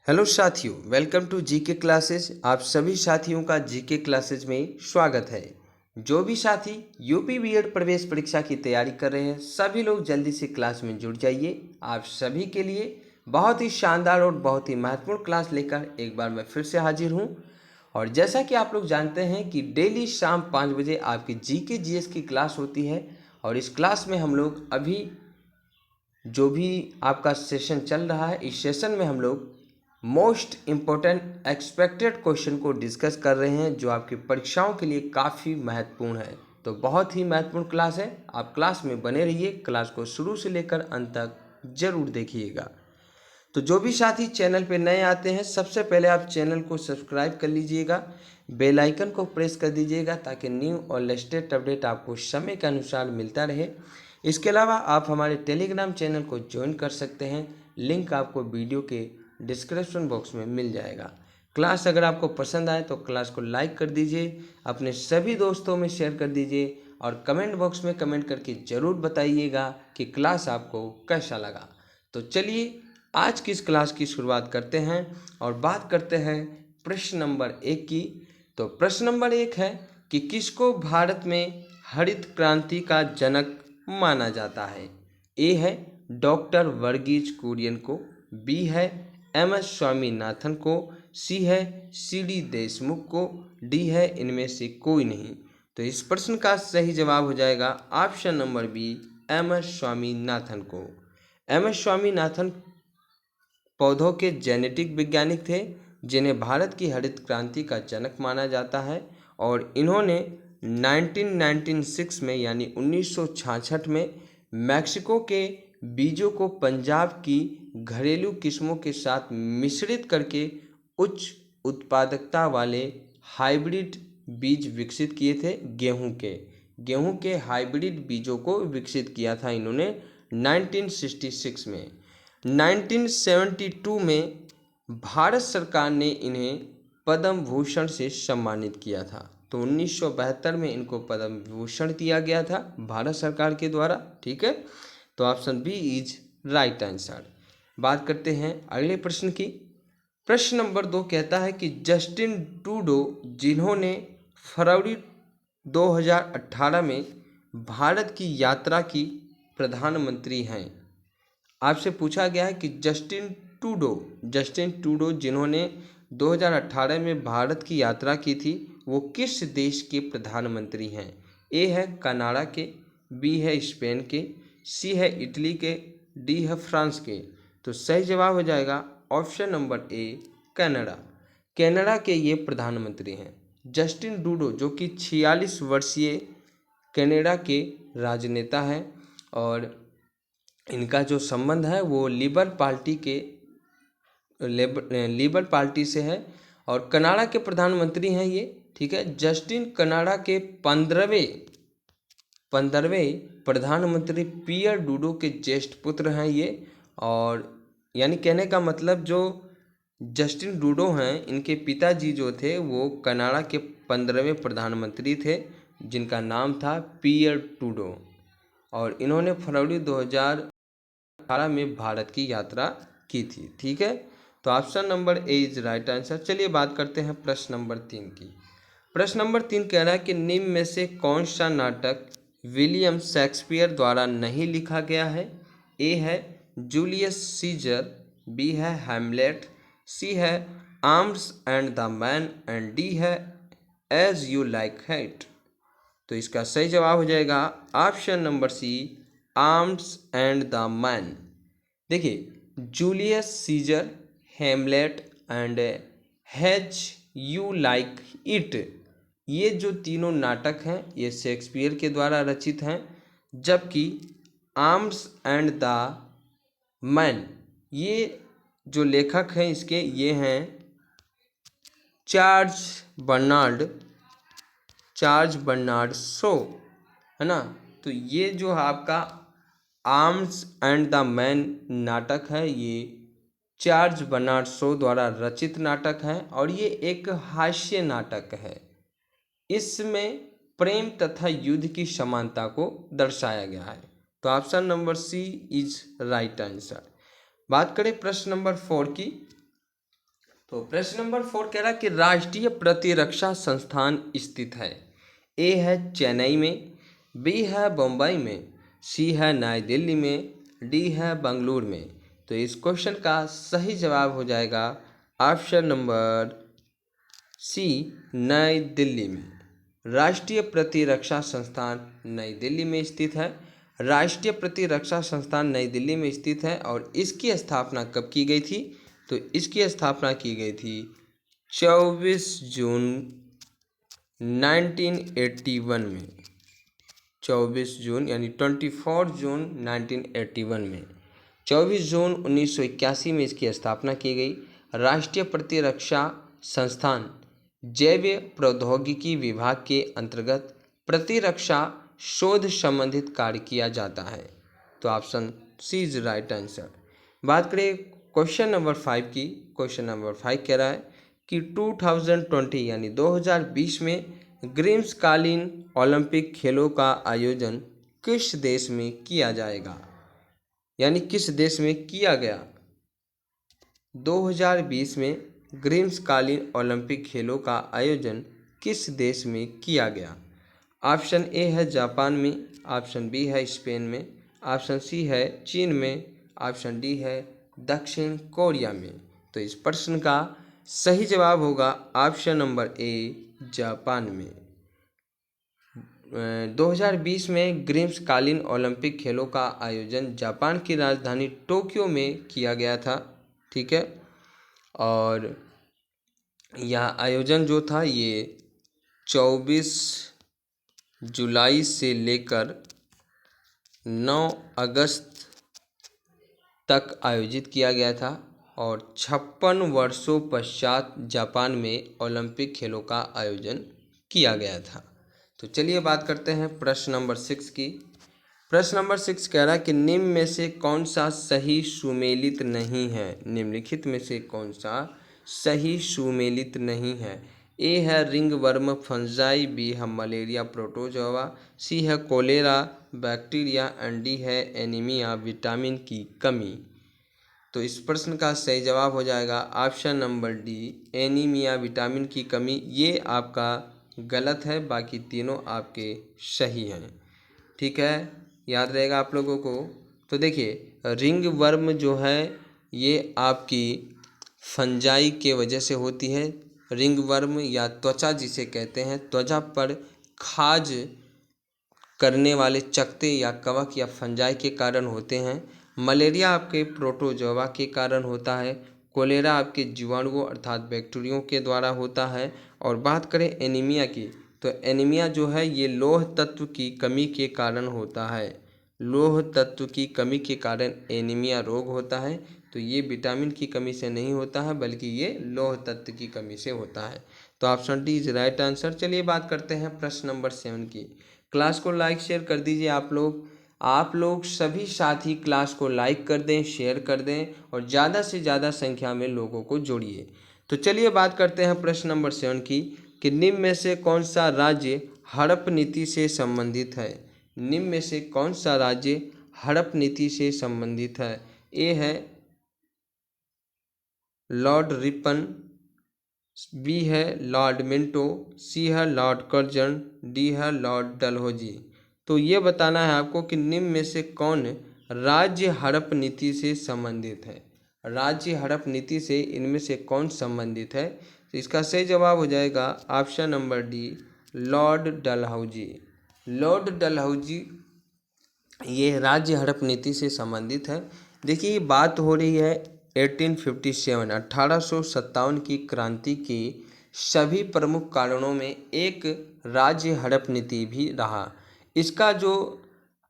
Hello साथियों, welcome to GK classes. आप सभी साथियों का जीके क्लासेस में स्वागत है। जो भी साथी यूपी बीएड प्रवेश परीक्षा की तैयारी कर रहे हैं, सभी लोग जल्दी से क्लास में जुड़ जाइए। आप सभी के लिए बहुत ही शानदार और बहुत ही महत्वपूर्ण क्लास लेकर एक बार मैं फिर से हाजिर हूँ। और जैसा कि आप लोग जानते हैं कि डेली शाम 5 बजे आपकी जीके जीएस की क्लास होती है। और इस क्लास में हम लोग अभी जो भी आपका सेशन चल रहा है, इस सेशन में हम लोग मोस्ट इम्पोर्टेंट एक्सपेक्टेड क्वेश्चन को डिस्कस कर रहे हैं, जो आपकी परीक्षाओं के लिए काफ़ी महत्वपूर्ण है। तो बहुत ही महत्वपूर्ण क्लास है, आप क्लास में बने रहिए। क्लास को शुरू से लेकर अंत तक जरूर देखिएगा। तो जो भी साथी चैनल पे नए आते हैं, सबसे पहले आप चैनल को सब्सक्राइब कर लीजिएगा, बेल आइकन को प्रेस कर दीजिएगा, ताकि न्यू और लेटेस्ट अपडेट आपको समय के अनुसार मिलता रहे। इसके अलावा आप हमारे टेलीग्राम चैनल को ज्वाइन कर सकते हैं, लिंक आपको वीडियो के डिस्क्रिप्शन बॉक्स में मिल जाएगा। क्लास अगर आपको पसंद आए तो क्लास को लाइक कर दीजिए, अपने सभी दोस्तों में शेयर कर दीजिए और कमेंट बॉक्स में कमेंट करके ज़रूर बताइएगा कि क्लास आपको कैसा लगा। तो चलिए आज की इस क्लास की शुरुआत करते हैं और बात करते हैं प्रश्न नंबर 1 की। तो प्रश्न नंबर 1 है कि किसको भारत में हरित क्रांति का जनक माना जाता है। ए है डॉक्टर वर्गीज कुरियन को, बी है एम.एस. स्वामीनाथन को, सी है सी.डी. देशमुख को, डी है इनमें से कोई नहीं। तो इस प्रश्न का सही जवाब हो जाएगा option number B, M S. Swaminathan को। एम.एस. स्वामीनाथन पौधों के जेनेटिक वैज्ञानिक थे, जिन्हें भारत की हरित क्रांति का जनक माना जाता है। और इन्होंने 1996 में यानी 1966 में मैक्सिको के बीजों को पंजाब की घरेलू किस्मों के साथ मिश्रित करके उच्च उत्पादकता वाले हाइब्रिड बीज विकसित किए थे। गेहूं के हाइब्रिड बीजों को विकसित किया था इन्होंने 1966 में। 1972 में भारत सरकार ने इन्हें पद्म भूषण से सम्मानित किया था। तो 1972 में इनको पद्म भूषण दिया गया था भारत सरकार के द्वारा। ठीक है, तो option B is right answer. बात करते हैं अगले प्रश्न की। प्रश्न नंबर 2 कहता है कि जस्टिन ट्रूडो, जिन्होंने फरवरी 2018 में भारत की यात्रा की, प्रधानमंत्री हैं। आपसे पूछा गया है कि जस्टिन ट्रूडो जिन्होंने 2018 में भारत की यात्रा की थी, वो किस देश के प्रधानमंत्री हैं। ए है कनाडा के, बी है स्पेन के, सी है इटली के, डी है फ्रांस के। तो सही जवाब हो जाएगा option number A, Canada. Canada के ये प्रधानमंत्री हैं जस्टिन ट्रूडो, जो कि 46 वर्षीय कनाडा के राजनेता हैं। और इनका जो संबंध है वो लिबरल पार्टी से है और कनाडा के प्रधानमंत्री हैं ये। ठीक है, जस्टिन कनाडा के 15वें प्रधानमंत्री पियर ट्रूडो के ज्येष्ठ पुत्र हैं ये। और यानी कहने का मतलब जो जस्टिन ट्रूडो हैं, इनके पिताजी जो थे वो कनाडा के 15वें प्रधानमंत्री थे, जिनका नाम था पियर ट्रूडो। और इन्होंने फरवरी 2018 में भारत की यात्रा की थी। ठीक है, तो option number A is right answer. चलिए बात करते हैं प्रश्न नंबर 3 की। प्रश्न नंबर 3 कह रहा है कि निम्न में से कौन सा नाटक विलियम शेक्सपियर द्वारा नहीं लिखा गया है। ए है जूलियस सीजर, बी है हैमलेट, सी है arms and the man and D है एज यू लाइक इट। तो इसका सही जवाब हो जाएगा option number C, arms and the man. देखिए, Julius Caesar, Hamlet and as you like it, ये जो तीनों नाटक हैं ये शेक्सपियर के द्वारा रचित हैं। जबकि आर्म्स एंड द मैन, ये जो लेखक हैं इसके, ये हैं चार्ल्स बर्नार्ड शो, है ना। तो ये जो आपका आर्म्स एंड द मैन नाटक है, ये चार्ल्स बर्नार्ड शो द्वारा रचित नाटक है और ये एक हास्य नाटक है। इसमें प्रेम तथा युद्ध की समानता को दर्शाया गया है। तो option number C is right answer. बात करें प्रश्न नंबर 4 की। तो प्रश्न नंबर 4 कह रहा कि राष्ट्रीय प्रतिरक्षा संस्थान स्थित है। ए है चेन्नई में, बी है बम्बई में, सी है नई दिल्ली में, डी है बेंगलुरु में। तो इस क्वेश्चन का सही जवाब हो जाएगा ऑप्शन नंबर सी, नई दिल्ली में। राष्ट्रीय प्रतिरक्षा संस्थान नई दिल्ली में स्थित है। राष्ट्रीय प्रतिरक्षा संस्थान नई दिल्ली में स्थित है और इसकी स्थापना कब की गई थी? तो इसकी स्थापना की गई थी 24 जून 1981 में। 24 जून यानी 24 जून 1981 में। 24 जून 1981 में इसकी स्थापना की गई। राष्ट्रीय प्रतिरक्षा संस्थान जैव प्रौद्योगिकी विभाग के अंतर्गत प्रतिरक्षा शोध संबंधित कार्य किया जाता है। तो option C is right answer. बात करें क्वेश्चन नंबर 5 की। क्वेश्चन नंबर 5 कह रहा है कि 2020 यानी 2020 में ग्रीष्मकालीन ओलंपिक खेलों का आयोजन किस देश में किया जाएगा, यानी किस देश में किया गया? 2020 में ग्रीष्मकालीन ओलंपिक खेलों का आयोजन किस देश में किया गया? ऑप्शन ए है जापान में, ऑप्शन बी है स्पेन में, ऑप्शन सी है चीन में, ऑप्शन डी है दक्षिण कोरिया में। तो इस प्रश्न का सही जवाब होगा ऑप्शन नंबर ए, जापान में। 2020 में ग्रीष्मकालीन ओलंपिक खेलों का आयोजन जापान की राजधानी टोक्यो में किया गया था। ठीक है, और यह आयोजन जो था ये 24 जुलाई से लेकर 9 अगस्त तक आयोजित किया गया था और 56 वर्षों पश्चात जापान में ओलंपिक खेलों का आयोजन किया गया था। तो चलिए बात करते हैं प्रश्न नंबर 6 की। प्रश्न नंबर 6 कह रहा है कि निम्न में से कौन सा सही सुमेलित नहीं है? निम्नलिखित में से कौन सा सही सुमेलित नहीं है? ए है रिंगवर्म फंजाई, बी है मलेरिया प्रोटोजोआ, सी है कोलेरा बैक्टीरिया एंड डी है एनीमिया विटामिन की कमी। तो इस प्रश्न का सही जवाब हो जाएगा option number D, anaemia vitamin की कमी। ये आपका गलत है, बाकी तीनों आपके सही हैं। ठीक है, याद रहेगा आप लोगों को। तो देखिए रिंग वर्म जो है ये आपकी फंजाई के वजह से होती है। रिंग वर्म या त्वचा जिसे कहते हैं, त्वचा पर खाज करने वाले चकते या कवक या फंजाई के कारण होते हैं। मलेरिया आपके प्रोटोजोआ के कारण होता है। कोलेरा आपके जीवाणुओं अर्थात बैक्टीरियों के द्वारा होता है। और बात करें एनीमिया की, तो एनीमिया जो है ये लौह तत्व की कमी के कारण होता है। लौह तत्व की कमी के कारण एनीमिया रोग होता है। तो ये विटामिन की कमी से नहीं होता है, बल्कि ये लौह तत्व की कमी से होता है। तो option D is right answer. चलिए बात करते हैं प्रश्न नंबर 7 की। क्लास को लाइक शेयर कर दीजिए आप लोग सभी साथी क्लास को लाइक कर दें, शेयर कर दें और ज़्यादा से ज़्यादा संख्या में लोगों को जोड़िए। तो चलिए बात करते हैं प्रश्न नंबर 7 की कि निम्न में से कौन सा राज्य हड़प नीति से संबंधित है? निम्न में से कौन सा राज्य हड़प नीति से संबंधित है? ए है लॉर्ड रिपन, बी है लॉर्ड मिंटो, सी है लॉर्ड कर्जन, डी है लॉर्ड डलहौजी। तो ये बताना है आपको कि निम्न में से कौन राज्य हड़प नीति से संबंधित है। राज्य हड़प नीति से इनमें से कौन संबंधित है? तो इसका सही जवाब हो जाएगा option number D, Lord Dalhousie. Lord Dalhousie ये राज्य हड़प नीति से संबंधित है। देखिए बात हो रही है 1857 की क्रांति के सभी प्रमुख कारणों में एक राज्य हड़प नीति भी रहा। इसका जो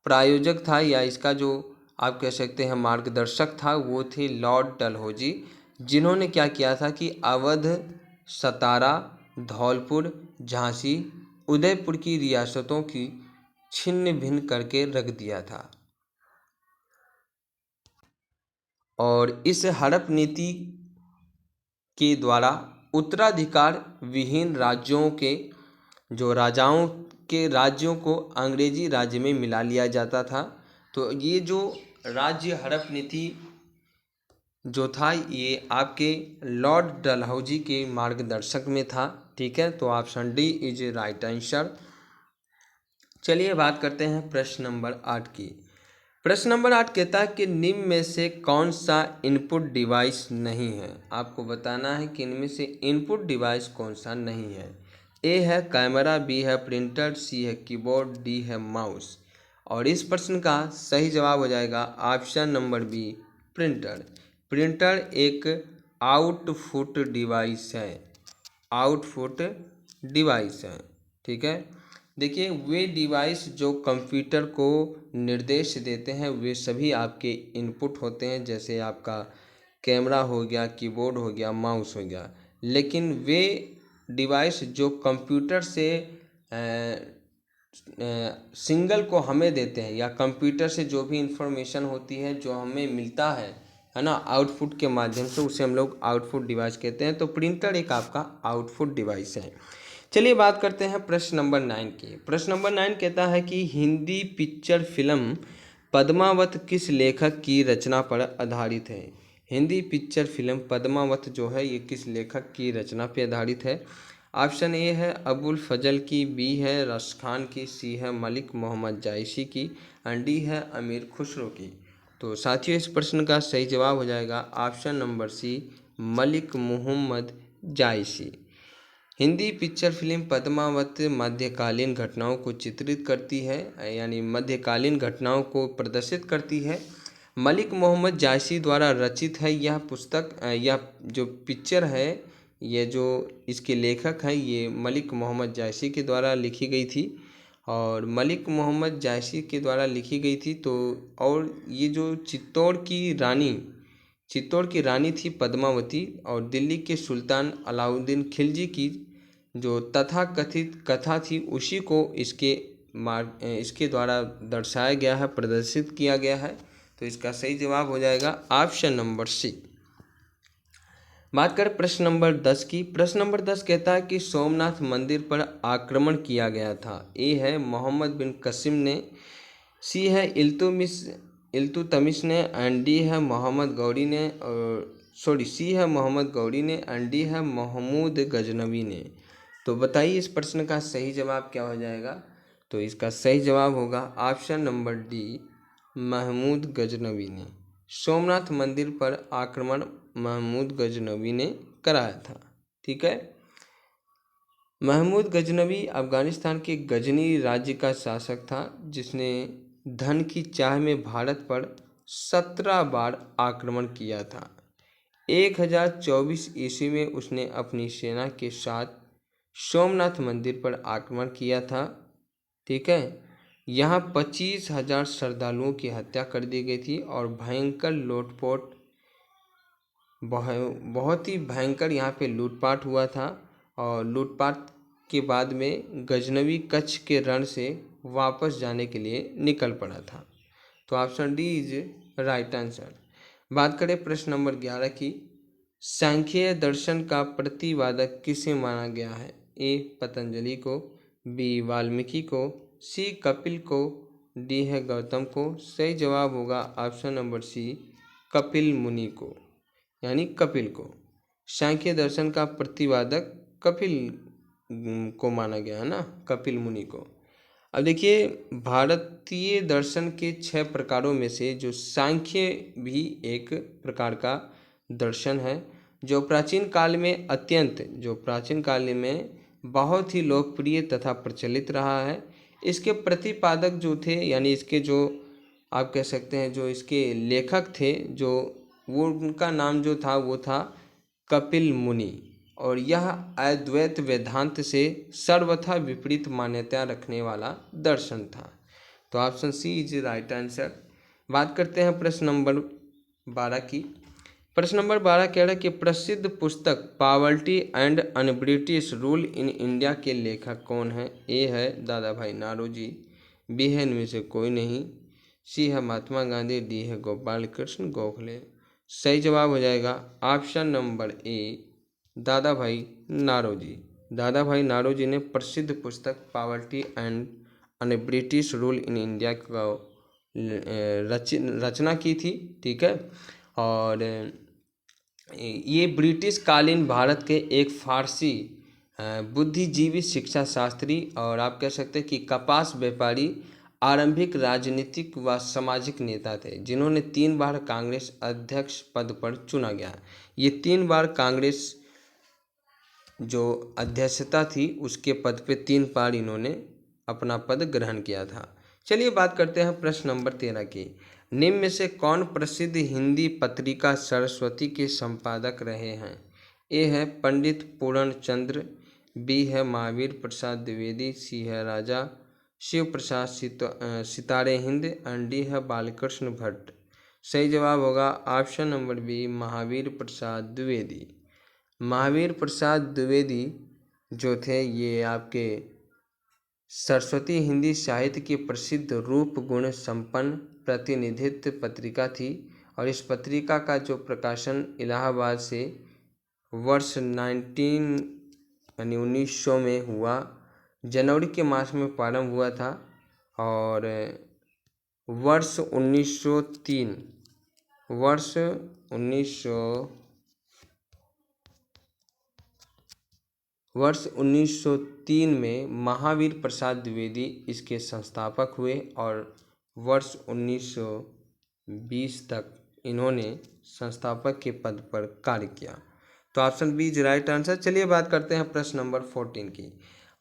प्रायोजक था या इसका जो आप कह सकते हैं मार्गदर्शक था वो थे लॉर्ड डलहौजी, जिन्होंने क्या किया था कि अवध, सतारा, धौलपुर, झांसी, उदयपुर की रियासतों की छिन्न भिन्न करके रख दिया था। और इस हड़प नीति के द्वारा उत्तराधिकार विहीन राज्यों के जो राजाओं के राज्यों को अंग्रेजी राज्य में मिला लिया जाता था। तो ये जो राज्य हड़प नीति जो था ये आपके लॉर्ड डलहौजी के मार्गदर्शक में था। ठीक है, तो option D is right answer. चलिए बात करते हैं प्रश्न नंबर 8 की। प्रश्न नंबर 8 कहता है कि निम्न में से कौन सा इनपुट डिवाइस नहीं है। आपको बताना है कि इनमें से इनपुट डिवाइस कौन सा नहीं है। ए है कैमरा, बी है प्रिंटर, सी है कीबोर्ड, डी है माउस। और इस प्रश्न का सही जवाब हो जाएगा option number B, printer. Printer एक आउटपुट डिवाइस है, आउटपुट डिवाइस है। ठीक है, देखिए वे डिवाइस जो कंप्यूटर को निर्देश देते हैं वे सभी आपके इनपुट होते हैं, जैसे आपका कैमरा हो गया, कीबोर्ड हो गया, माउस हो गया। लेकिन वे डिवाइस जो कंप्यूटर से सिंगल को हमें देते हैं, या कंप्यूटर से जो भी इंफॉर्मेशन होती है जो हमें मिलता है ना, आउटपुट के माध्यम से, उसे हम लोग आउटपुट डिवाइस कहते हैं। तो प्रिंटर एक आपका आउटपुट डिवाइस है। चलिए बात करते हैं प्रश्न नंबर 9 की। प्रश्न नंबर 9 कहता है कि हिंदी पिक्चर फिल्म पद्मावत किस लेखक की रचना पर आधारित है। हिंदी पिक्चर फिल्म पद्मावत जो है ये किस लेखक की रचना पर आधारित है। ऑप्शन ए है अबुल फजल की, बी है रश खान की, सी है मलिक मोहम्मद जायसी की, एंड डी है अमीर खुसरो की। तो साथियों इस प्रश्न का सही जवाब हो जाएगा option number C, Malik Mohammad Jayasi. Hindi picture film Padmaavat मध्यकालीन घटनाओं को चित्रित करती है, यानी मध्यकालीन घटनाओं को प्रदर्शित करती है। मलिक मोहम्मद जायसी द्वारा रचित है यह पुस्तक, यह जो पिक्चर है, ये जो इसके लेखक हैं ये मलिक मोहम्मद जायसी के द्वारा लिखी गई थी। और मलिक मोहम्मद जायसी के द्वारा लिखी गई थी। तो और ये जो चित्तौड़ की रानी थी पद्मावती, और दिल्ली के सुल्तान अलाउद्दीन खिलजी की जो तथाकथित कथा थी उसी को इसके द्वारा दर्शाया गया है, प्रदर्शित किया गया है। तो इसका सही जवाब हो जाएगा ऑप्शन नंबर सी। बात करें प्रश्न नंबर 10 की। प्रश्न नंबर 10 कहता है कि सोमनाथ मंदिर पर आक्रमण किया गया था। ए है मोहम्मद बिन कसीम ने, सी है इल्तुतमिश ने, एंड डी है मोहम्मद गौरी ने, सी है मोहम्मद गौरी ने, एंड डी है महमूद गजनवी ने। तो बताइए इस प्रश्न का सही जवाब क्या हो जाएगा। तो इसका सही जवाब होगा option number D, Mahmud Ghaznavi ने। सोमनाथ मंदिर पर आक्रमण महमूद गजनवी ने कराया था। ठीक है, महमूद गजनवी अफगानिस्तान के गजनी राज्य का शासक था, जिसने धन की चाह में भारत पर 17 बार आक्रमण किया था। 1024 ईस्वी में उसने अपनी सेना के साथ सोमनाथ मंदिर पर आक्रमण किया था। ठीक है, यहाँ 25,000 श्रद्धालुओं की हत्या कर दी गई थी और भयंकर लूटपाट, बहुत ही भयंकर यहाँ पे लूटपाट हुआ था। और लूटपाट के बाद में गजनवी कच्छ के रण से वापस जाने के लिए निकल पड़ा था। तो option D is right answer. बात करें प्रश्न नंबर 11 की। सांख्य दर्शन का प्रतिपादक किसे माना गया है। ए पतंजलि को, बी वाल्मीकि को, सी कपिल को, डी है गौतम को। सही जवाब होगा ऑप्शन नंबर सी, कपिल मुनि को, यानी कपिल को। सांख्य दर्शन का प्रतिपादक कपिल को माना गया है ना, कपिल मुनि को। अब देखिए भारतीय दर्शन के 6 प्रकारों में से जो सांख्य भी एक प्रकार का दर्शन है, जो प्राचीन काल में बहुत ही लोकप्रिय तथा प्रचलित रहा है। इसके प्रतिपादक जो थे, यानी इसके जो आप कह सकते हैं जो इसके लेखक थे, जो वो उनका नाम जो था वो था कपिल मुनि। और यह अद्वैत वेदांत से सर्वथा विपरीत मान्यता रखने वाला दर्शन था। तो option C is right answer. बात करते हैं प्रश्न नंबर 12 की। प्रश्न नंबर 12 कह रहा है कि प्रसिद्ध पुस्तक poverty and un British rule in India के लेखक कौन है। ए है दादा भाई नारोजी, बी है इनमें से कोई नहीं, सी है महात्मा गांधी, डी है गोपाल कृष्ण गोखले। सही जवाब हो जाएगा ऑप्शन नंबर ए, दादा भाई नारोजी। दादा भाई नारोजी ने प्रसिद्ध पुस्तक poverty and un British rule in India को रचना की थी। ठीक है, और ये ब्रिटिश कालीन भारत के एक फारसी बुद्धिजीवी, शिक्षा शास्त्री और आप कह सकते हैं कि कपास व्यापारी, आरंभिक राजनीतिक व सामाजिक नेता थे, जिन्होंने 3 बार कांग्रेस अध्यक्ष पद पर चुना गया। ये 3 बार कांग्रेस जो अध्यक्षता थी उसके पद पे 3 बार इन्होंने अपना पद ग्रहण किया था। चलिए बात करते हैं प्रश्न नंबर 13 की। निम्न में से कौन प्रसिद्ध हिंदी पत्रिका सरस्वती के संपादक रहे हैं? ए है पंडित पूर्ण चंद्र, बी है महावीर प्रसाद द्विवेदी, सी है राजा शिव प्रसाद सितारे हिंद, एंड डी है बालकृष्ण भट्ट। सही जवाब होगा option number B, Mahavir Prasad Dwivedi. Mahavir Prasad Dwivedi जो थे ये आपके सरस्वती हिंदी साहित्य की प्रसिद्ध रूप गुण संपन्न प्रतिनिधित्व पत्रिका थी, और इस पत्रिका का जो प्रकाशन इलाहाबाद से वर्ष 1900 में हुआ, जनवरी के मास में प्रारंभ हुआ था, और वर्ष 1903 में महावीर प्रसाद द्विवेदी इसके संस्थापक हुए, और वर्ष 1920 तक इन्होंने संस्थापक के पद पर कार्य किया। तो option B is right answer. चलिए बात करते हैं प्रश्न नंबर 14 की।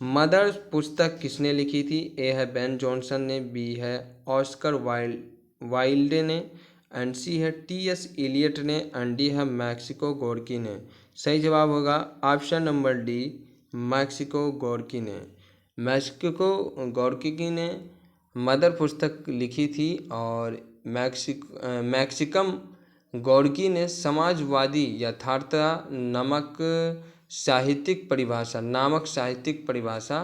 मदर पुस्तक किसने लिखी थी? ए है बेन जॉनसन ने, बी है ऑस्कर वाइल्डे ने, एंड सी है टी.एस. एलियट ने, एंड डी है मैक्सिको गोर्की ने। सही जवाब होगा option number D, Mexico Gorky ने। मैक्सिको गोर्की ने मदर पुस्तक लिखी थी, और मैक्सिकम गोर्की ने समाजवादी यथार्थता नामक साहित्यिक परिभाषा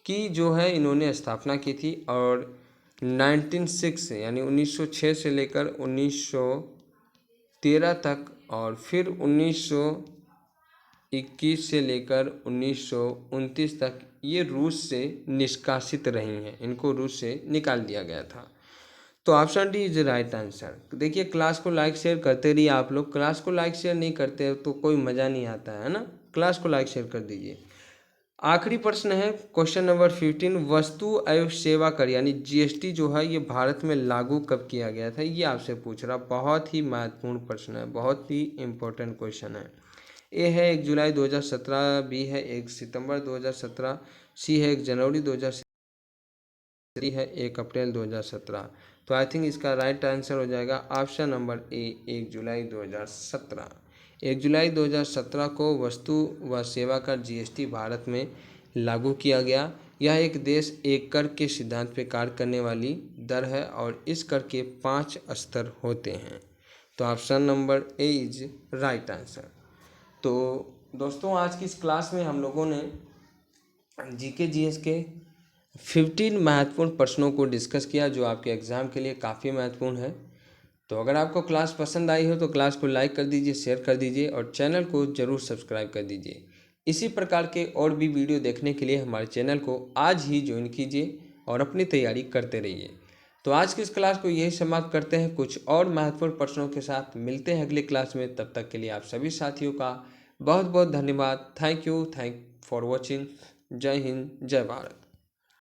की जो है इन्होंने स्थापना की थी, और 1906 यानी 1906 से लेकर 1913 तक, और फिर 1921 से लेकर 1929 तक ये रूस से निष्कासित रही हैं, इनको रूस से निकाल दिया गया था। तो option D is right answer. देखिए क्लास को लाइक शेयर करते रहिए आप लोग, क्लास को लाइक शेयर नहीं करते तो कोई मज़ा नहीं आता है ना, क्लास को लाइक शेयर कर दीजिए। आखिरी प्रश्न है क्वेश्चन नंबर 15, वस्तु एवं सेवा कर यानी जीएसटी जो है ये भारत में लागू कब किया गया था? ये आपसे पूछ रहा, बहुत ही महत्वपूर्ण प्रश्न है, बहुत ही इम्पोर्टेंट क्वेश्चन है। ए है 1 जुलाई 2017, बी है 1 सितंबर 2017, सी है 1 जनवरी 2017, डी है 1 अप्रैल 2017। तो आई थिंक इसका राइट आंसर हो जाएगा ऑप्शन नंबर ए, 1 जुलाई 2017। 1 जुलाई 2017 को वस्तु व सेवा कर जीएसटी भारत में लागू किया गया। यह एक देश एक कर के सिद्धांत पर कार्य करने वाली दर है, और इस कर के 5 स्तर होते हैं। तो option number A is right answer. तो दोस्तों आज की इस क्लास में हम लोगों ने जीके जीएस के 15 महत्वपूर्ण प्रश्नों को डिस्कस किया, जो आपके एग्ज़ाम के लिए काफ़ी महत्वपूर्ण है। तो अगर आपको क्लास पसंद आई हो तो क्लास को लाइक कर दीजिए, शेयर कर दीजिए, और चैनल को ज़रूर सब्सक्राइब कर दीजिए। इसी प्रकार के और भी वीडियो देखने के लिए हमारे चैनल को आज ही ज्वाइन कीजिए और अपनी तैयारी करते रहिए। तो आज की इस क्लास को यही समाप्त करते हैं, कुछ और महत्वपूर्ण प्रश्नों के साथ मिलते हैं अगली क्लास में। तब तक के लिए आप सभी साथियों का बहुत बहुत धन्यवाद। Thank you for watching. जय हिंद, जय भारत।